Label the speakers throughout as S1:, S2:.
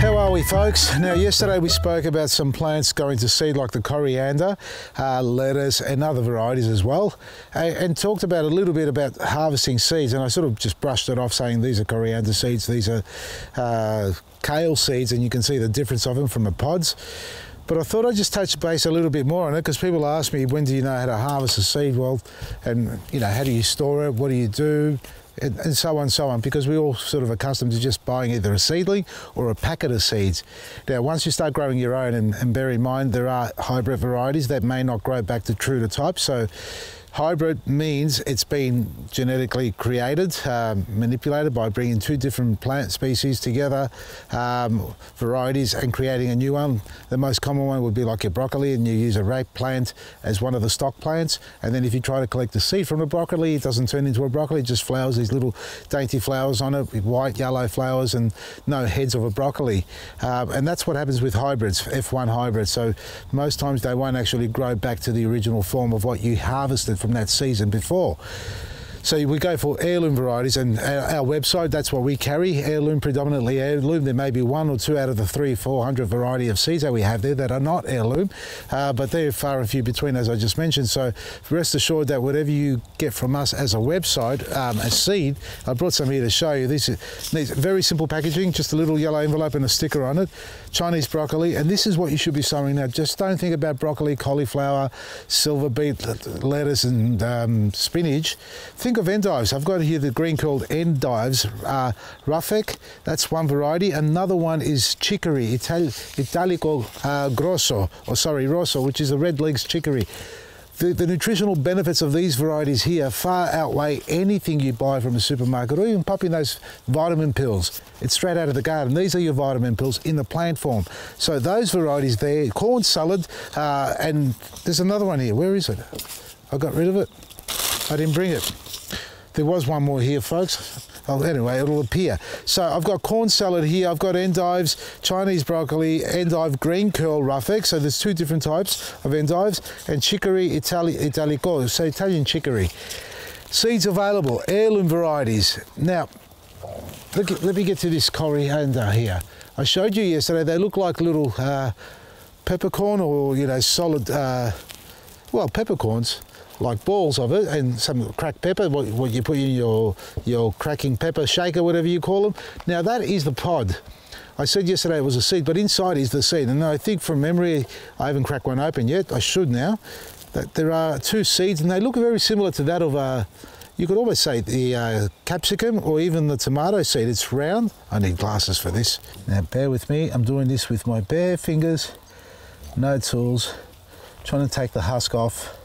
S1: How are we, folks? Now, yesterday we spoke about some plants going to seed like the coriander, lettuce and other varieties as well, and talked about a little bit about harvesting seeds, and I sort of just brushed it off saying these are coriander seeds, these are kale seeds, and you can see the difference of them from the pods. But I thought I'd just touch base a little bit more on it, because people ask me, when do you know how to harvest a seed? Well, and you know, how do you store it? What do you do? And so on, because we're all sort of accustomed to just buying either a seedling or a packet of seeds. Now, once you start growing your own, and bear in mind there are hybrid varieties that may not grow back to true to type, so hybrid means it's been genetically created, manipulated by bringing two different plant species together, varieties, and creating a new one. The most common one would be like your broccoli, and you use a rape plant as one of the stock plants, and then if you try to collect the seed from the broccoli, it doesn't turn into a broccoli, it just flowers, these little dainty flowers on it with white, yellow flowers and no heads of a broccoli. And that's what happens with hybrids, F1 hybrids. So most times they won't actually grow back to the original form of what you harvested from that season before. So we go for heirloom varieties, and our website, that's what we carry, heirloom, predominantly heirloom. There may be one or two out of the 300-400 variety of seeds that we have there that are not heirloom, but they're far and few between, as I just mentioned. So rest assured that whatever you get from us as a website, a seed, I brought some here to show you. These very simple packaging, just a little yellow envelope and a sticker on it. Chinese broccoli, and this is what you should be sowing now. Just don't think about broccoli, cauliflower, silver beet, lettuce and spinach. Think of endives. I've got here the green curled endives, Rafec, that's one variety. Another one is chicory, Italico Rosso, which is a red legs chicory. The nutritional benefits of these varieties here far outweigh anything you buy from a supermarket, or even popping those vitamin pills. It's straight out of the garden. These are your vitamin pills in the plant form. So those varieties there, corn salad, and there's another one here. Where is it? I got rid of it. I didn't bring it. There was one more here, folks. Oh, anyway, it'll appear. So I've got corn salad here, I've got endives, Chinese broccoli, endive green curl Rafec, so there's two different types of endives, and chicory Italico, so Italian chicory. Seeds available, heirloom varieties. Now, let me get to this coriander here. I showed you yesterday, they look like little peppercorn, or, you know, solid, well, peppercorns, like balls of it, and some cracked pepper, what you put in your cracking pepper shaker, whatever you call them. Now that is the pod. I said yesterday it was a seed, but inside is the seed. And I think from memory, I haven't cracked one open yet, I should now, that there are two seeds, and they look very similar to that of you could almost say the capsicum or even the tomato seed. It's round. I need glasses for this. Now bear with me, I'm doing this with my bare fingers, no tools, trying to take the husk off.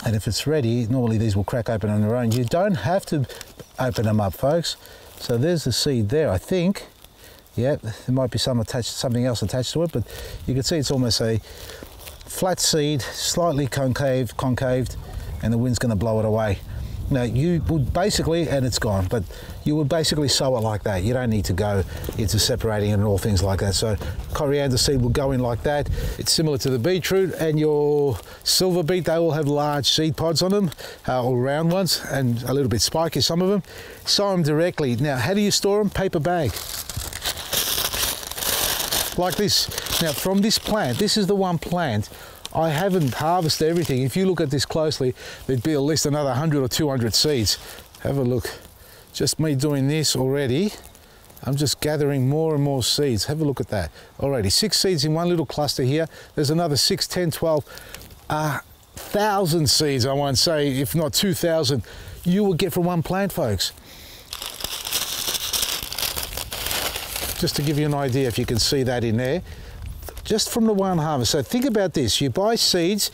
S1: And if it's ready, normally these will crack open on their own. You don't have to open them up, folks. So there's the seed there, I think. Yeah, there might be something else attached to it, but you can see it's almost a flat seed, slightly concaved, and the wind's going to blow it away. Now you would basically, and it's gone, but you would basically sow it like that. You don't need to go into separating it and all things like that. So coriander seed will go in like that. It's similar to the beetroot and your silver beet. They all have large seed pods on them, or round ones, and a little bit spiky, some of them. Sow them directly. Now, how do you store them? Paper bag. Like this. Now from this plant, this is the one plant, I haven't harvested everything. If you look at this closely, there'd be at least another 100 or 200 seeds. Have a look. Just me doing this already, I'm just gathering more and more seeds. Have a look at that. Already 6 seeds in one little cluster here. There's another 6, 10, 12, 1,000 seeds, I won't say, if not 2,000, you will get from one plant, folks. Just to give you an idea, if you can see that in there. Just from the one harvest. So think about this, you buy seeds,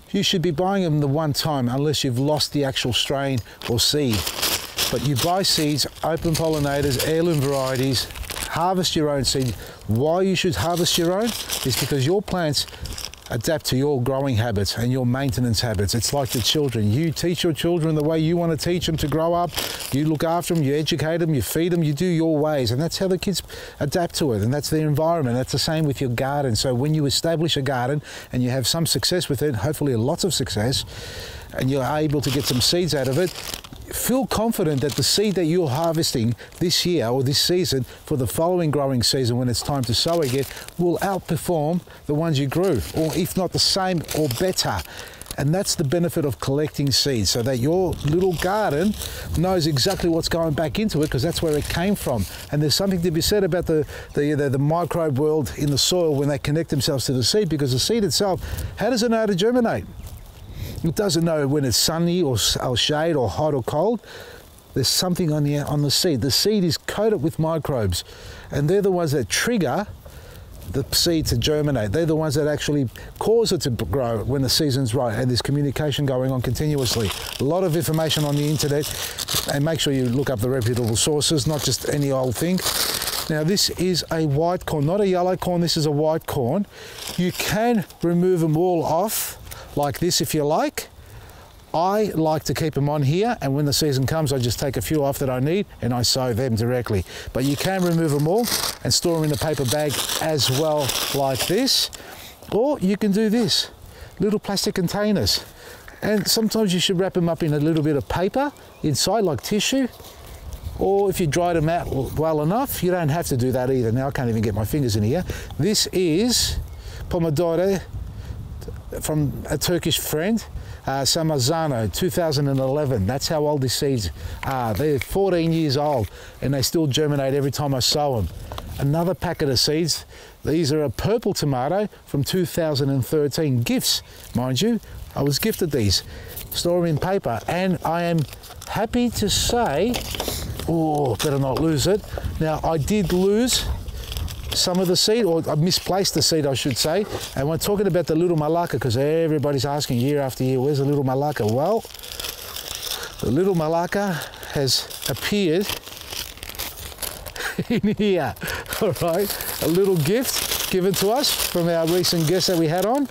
S1: you should be buying them the one time unless you've lost the actual strain or seed. But you buy seeds, open pollinators, heirloom varieties, harvest your own seed. Why you should harvest your own is because your plants adapt to your growing habits and your maintenance habits. It's like the children. You teach your children the way you want to teach them to grow up. You look after them, you educate them, you feed them, you do your ways, and that's how the kids adapt to it, and that's their environment. That's the same with your garden. So when you establish a garden and you have some success with it, hopefully lots of success, and you're able to get some seeds out of it, feel confident that the seed that you're harvesting this year or this season for the following growing season when it's time to sow again will outperform the ones you grew, or if not the same or better. And that's the benefit of collecting seeds, so that your little garden knows exactly what's going back into it, because that's where it came from. And there's something to be said about the microbe world in the soil when they connect themselves to the seed, because the seed itself, how does it know how to germinate? It doesn't know when it's sunny or shade or hot or cold. There's something on the seed. The seed is coated with microbes, and they're the ones that trigger the seed to germinate. They're the ones that actually cause it to grow when the season's right, and there's communication going on continuously. A lot of information on the internet, and make sure you look up the reputable sources, not just any old thing. Now this is a white corn, not a yellow corn, this is a white corn. You can remove them all off like this if you like. I like to keep them on here, and when the season comes I just take a few off that I need and I sow them directly. But you can remove them all and store them in a paper bag as well, like this. Or you can do this, little plastic containers. And sometimes you should wrap them up in a little bit of paper inside, like tissue. Or if you dried them out well enough, you don't have to do that either. Now I can't even get my fingers in here. This pomodoro from a Turkish friend. Samazano, 2011. That's how old these seeds are. They're 14 years old and they still germinate every time I sow them. Another packet of seeds. These are a purple tomato from 2013. Gifts, mind you. I was gifted these. Store them in paper, and I am happy to say, oh, better not lose it. Now, I did lose some of the seed, or I misplaced the seed, I should say. And we're talking about the little malacca, because everybody's asking year after year, where's the little malacca? Well, the little malacca has appeared in here, all right? A little gift given to us from our recent guest that we had on.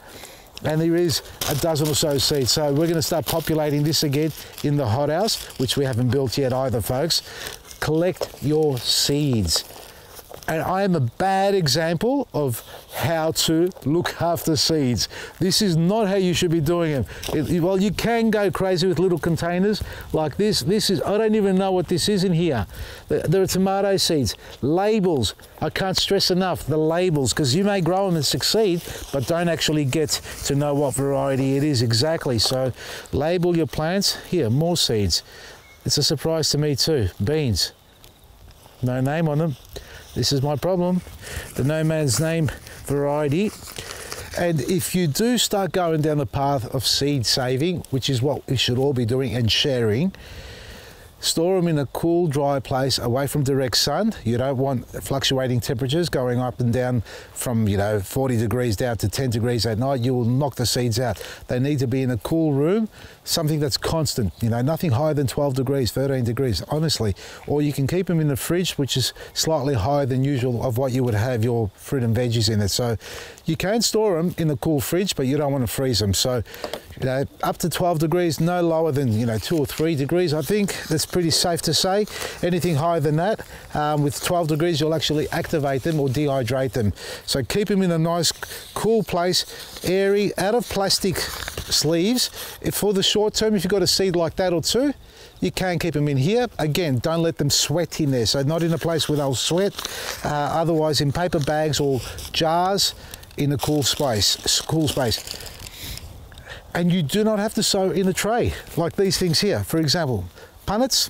S1: And there is a dozen or so seeds. So we're going to start populating this again in the hothouse, which we haven't built yet either, folks. Collect your seeds. And I am a bad example of how to look after seeds. This is not how you should be doing it. Well, you can go crazy with little containers like this. This is, I don't even know what this is in here. There are tomato seeds. Labels, I can't stress enough the labels, because you may grow them and succeed, but don't actually get to know what variety it is exactly. So label your plants. Here, more seeds. It's a surprise to me too. Beans, no name on them. This is my problem, the no man's name variety. And if you do start going down the path of seed saving, which is what we should all be doing, and sharing, store them in a cool, dry place away from direct sun. You don't want fluctuating temperatures going up and down from 40 degrees down to 10 degrees at night. You will knock the seeds out. They need to be in a cool room, something that's constant, nothing higher than 12 degrees, 13 degrees, honestly. Or you can keep them in the fridge, which is slightly higher than usual of what you would have your fruit and veggies in it. So you can store them in the cool fridge, but you don't want to freeze them. So up to 12 degrees, no lower than 2 or 3 degrees. I think that's pretty safe to say. Anything higher than that, with 12 degrees, you'll actually activate them or dehydrate them. So keep them in a nice cool place, airy, out of plastic sleeves. For the short term, if you've got a seed like that or two, you can keep them in here. Again, don't let them sweat in there. So not in a place where they'll sweat. Otherwise in paper bags or jars in a cool space. And you do not have to sow in a tray like these things here. For example, punnets,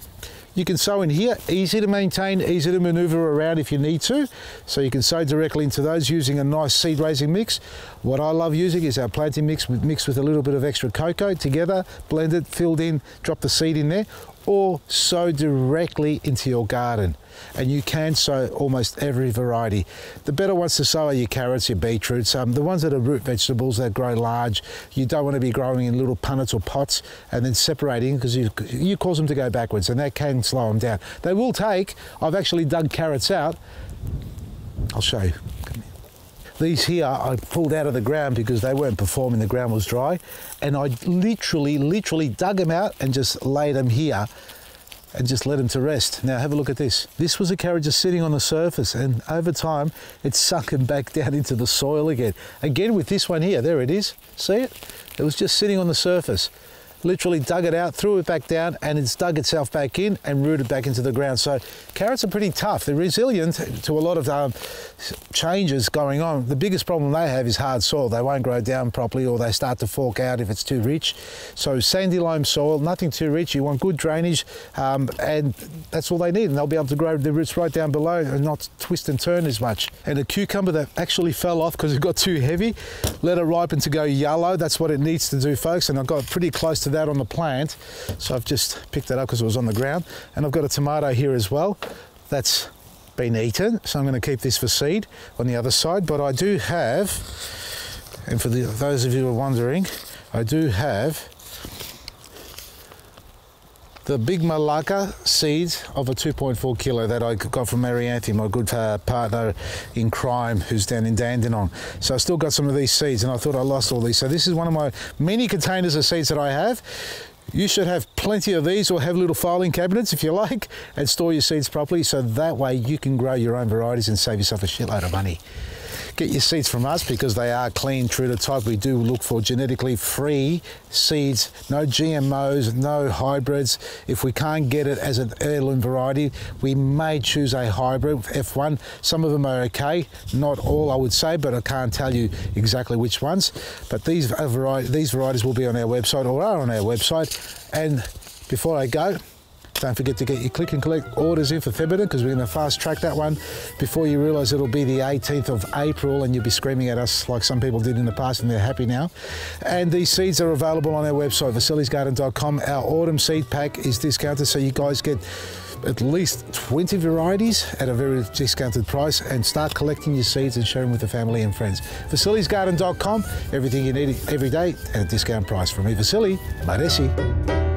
S1: you can sow in here, easy to maintain, easy to maneuver around if you need to. So you can sow directly into those using a nice seed raising mix. What I love using is our planting mix mixed with a little bit of extra cocoa together, blended, filled in, drop the seed in there, or sow directly into your garden. And you can sow almost every variety. The better ones to sow are your carrots, your beetroots, the ones that are root vegetables that grow large. You don't want to be growing in little punnets or pots and then separating, because you cause them to go backwards, and that can slow them down. They will take, I've actually dug carrots out. I'll show you. These here I pulled out of the ground because they weren't performing, the ground was dry, and I literally dug them out and just laid them here and just let them to rest. Now have a look at this. This was a carrot just sitting on the surface, and over time it's sunken back down into the soil again. Again with this one here, there it is, see it? It was just sitting on the surface. literally dug it out, threw it back down, and it's dug itself back in and rooted back into the ground. So carrots are pretty tough. They're resilient to a lot of changes going on. The biggest problem they have is hard soil. They won't grow down properly, or they start to fork out if it's too rich. So sandy loam soil, nothing too rich. You want good drainage, and that's all they need. And they'll be able to grow their roots right down below and not twist and turn as much. And a cucumber that actually fell off because it got too heavy, let it ripen to go yellow. That's what it needs to do, folks. And I got pretty close to that on the plant, so I've just picked it up because it was on the ground. And I've got a tomato here as well that's been eaten, so I'm going to keep this for seed on the other side. But I do have, and for those of you who are wondering, I do have the big Malacca seeds of a 2.4 kilo that I got from Marianthi, my good partner in crime, who's down in Dandenong. So I still got some of these seeds, and I thought I lost all these. So this is one of my many containers of seeds that I have. You should have plenty of these, or have little filing cabinets if you like, and store your seeds properly, so that way you can grow your own varieties and save yourself a shitload of money. Get your seeds from us because they are clean, true to type. We do look for genetically free seeds, no GMOs, no hybrids. If we can't get it as an heirloom variety, we may choose a hybrid, F1. Some of them are okay, not all I would say, but I can't tell you exactly which ones. But these varieties will be on our website, or are on our website. And before I go, don't forget to get your click and collect orders in for Theberton, because we're going to fast track that one before you realise it'll be the 18th of April and you'll be screaming at us like some people did in the past, and they're happy now. And these seeds are available on our website, vasilisgarden.com. Our autumn seed pack is discounted, so you guys get at least 20 varieties at a very discounted price, and start collecting your seeds and share them with the family and friends. vasilisgarden.com, everything you need every day at a discount price. From me, Vasili, Maresi.